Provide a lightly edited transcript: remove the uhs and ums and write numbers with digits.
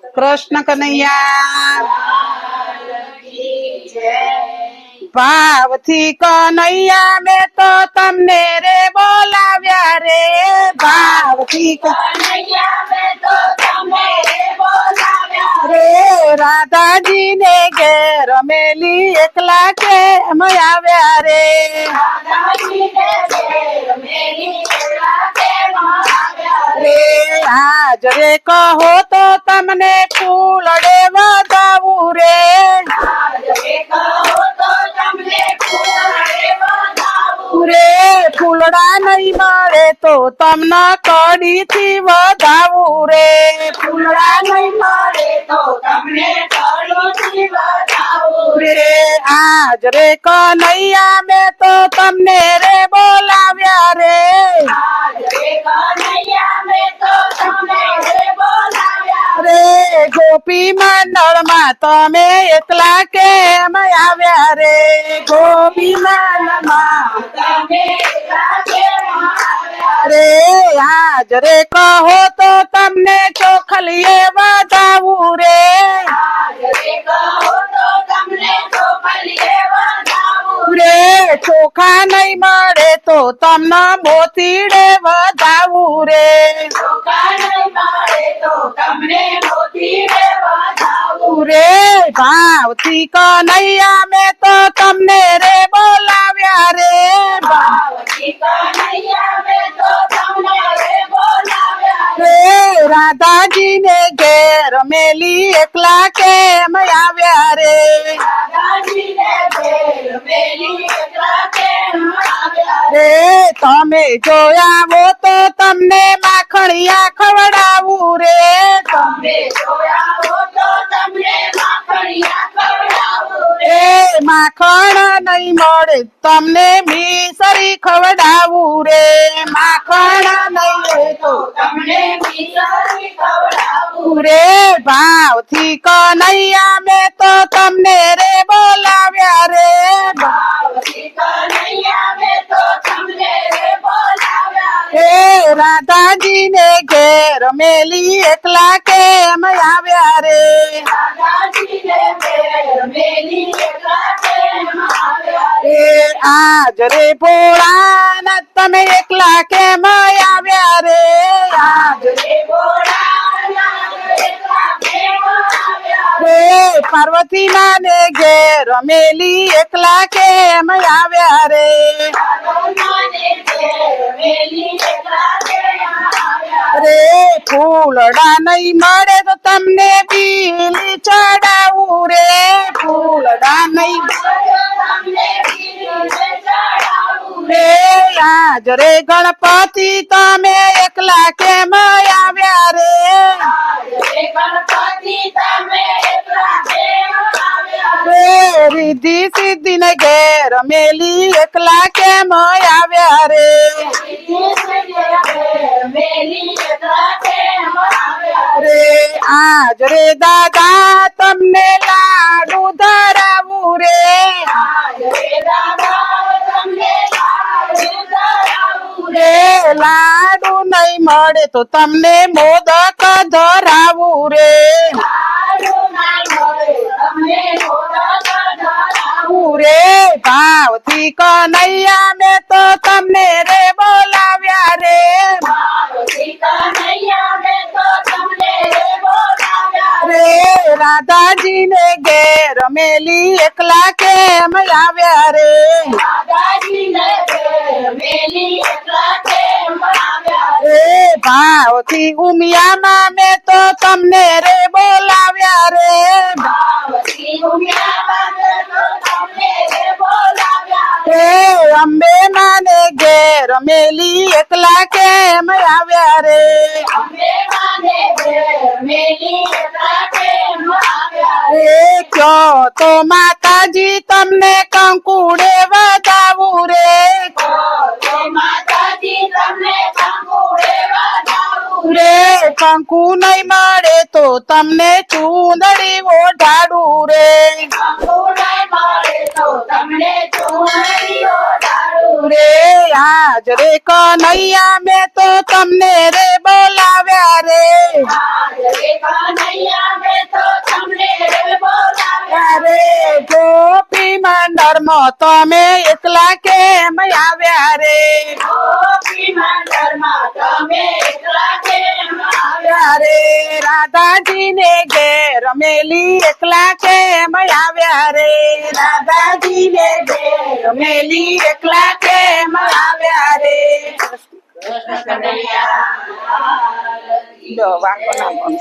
કૃષ્ણ કનૈયા ભાવથી કનૈયા મેં તો તમને રે બોલાવ્યા રે ભાવથી કનૈયા મેં તો તમને રે બોલાવ્યા રે રાધાજી ને ઘેર મેલી એકલા કેમ આવ્યા રે રાધાજીને ઘેર મેલી એકલા કેમ આવ્યા રે આજ રે કહો તો તમને ફૂલડે વધાવું રે રે કહો તો તમને ફૂલડે વધાવું રે ફૂલડા નહીં મળે તો તમને કડીથી વધાવું રે ફૂલડા નહીં મળે તો તમને કડીથી વધાવું રે આજ રે કનૈયા મેં તો તમને રે બોલાવ્યા રે રે કનૈયા મેં તો તમને રે બોલાવ્યા રે ગોપી મંડળમાં તમે એકલા કેમ આવ્યા રે ગોપી મંડળમાં તમે એકલા કેમ આવ્યા રે આજ રે કહો તો તમને ચોખલીએ વધાવું રે રે કહો તો તમને ચોખલીએ વધાવું રે ચોખા નહીં મળે તો તમને મોતીડે વધાવું રે ચોખા નહીં મળે તો તમને મોતીડે વધાવું રે ભાવથી કનૈયા મેં તો તમને રે બોલાવ્યા રે ભાવથી કનૈયા મેં તો તમને રે બોલાવ્યા રે રાધાજી ને ઘેર મેલી એકલા કેમ આવ્યા રે રાધાજીને ઘેર મેલી એકલા કેમ આવ્યા રે તમે જોયા હો તો તમને માખણિયા ખવડાવું રે તમે જોયા હો તો તમને માખણિયા ખવડાવું એ માખણ નહીં મળે તમને મીસરી ખવડાવું રે માખણ નહીં મળે તો તમને મીઠાઈ ખવડાવું રે ભાવથી કનૈયા મેં તો તમને રે બોલાવ્યા રે ભાવથી કનૈયા મેં તો તમને રે બોલાવ્યા એ રાધાજી ને ઘેર મેલી એકલા કેમ આવ્યા રે રાધાજીને ઘેર મેલી એકલા કેમ આવ્યા એ આજ રે ભોળાના તમે એકલા કેમ આવ્યા રે આજ રે ભોળાનાથ એકલા કેમ આવ્યા રે પાર્વતી માને ઘેર મેલી એકલા કેમ આવ્યા રે ભગવાને ઘેર મેલી એકલા કેમ આવ્યા રે ફૂલડા નહીં મળે તો તમને બીલી ચડાવું રે ફૂલડા નહીં તમને પીને ચડાવું રે આજ રે ગણપતિ તમે એકલા કેમ આવ્યા રે રે ગણપતિ તમે એકલા કેમ આવ્યા રે રીધી સિદ્ધિ ને ઘેર મેલી એકલા કેમ આવ્યા રે મેલી એકલા કેમ આવ્યા રે આજ રે દાદા તમને લાડુ ધરાવું રે રે દાદા તમને લાડુ ધરાવું રે લાડુ નહીં મળે તો તમને મોદક ધરાવું રે લાડુ ના મળે તમને મોદક ધરાવું રે ભાવથી કનૈયા મેં તો તમને રે બોલાવ્યા રે ભાવથી કનૈયા મેં તો તમને રે બોલાવ્યા રે રાધાજી ને ઘેર મેલી એકલા કેમ આવ્યા રે દાદાજીને ઘેર મેલી એકલા કેમ આવ્યા રે ભાવથી ઉમિયામાં મેં તો તમને રે બોલાવ્યા રે ભાવથી ઉમિયામાં મેં તો તમને રે બોલાવ્યા રે અંબે માને ઘેર મેલી એકલા કેમ આવ્યા રે અંબે માને ઘેર મેલી એકલા કેમ આવ્યા રે કયો તો માતાજી તમને કંકુડે વધાવું રે તો માતાજી તમને કંકુડે વધાવું રે કંકુ નહીં મળે તો તમને ચૂંદડી ઓઢાડું રે કંકુડે મળે તો તમને ચૂંદડીઓ ધારું રે આજ રે કનૈયા મેં તો તમને રે બોલાવ્યા રે રે કનૈયા મેં તો તમને બોલાવ્યા રે ગોપી મંડળમાં તમે એકલા કેમ આવ્યા રે ગોપી મંડળમાં તમે એકલા કેમ આવ્યા રે રાધાજીને ઘેર મેલી એકલા કેમ આવ્યા રે રાધાજીને ઘેર મેલી એકલા કેમ આવ્યા રે કનૈયા જો વાંકો ના બોલ.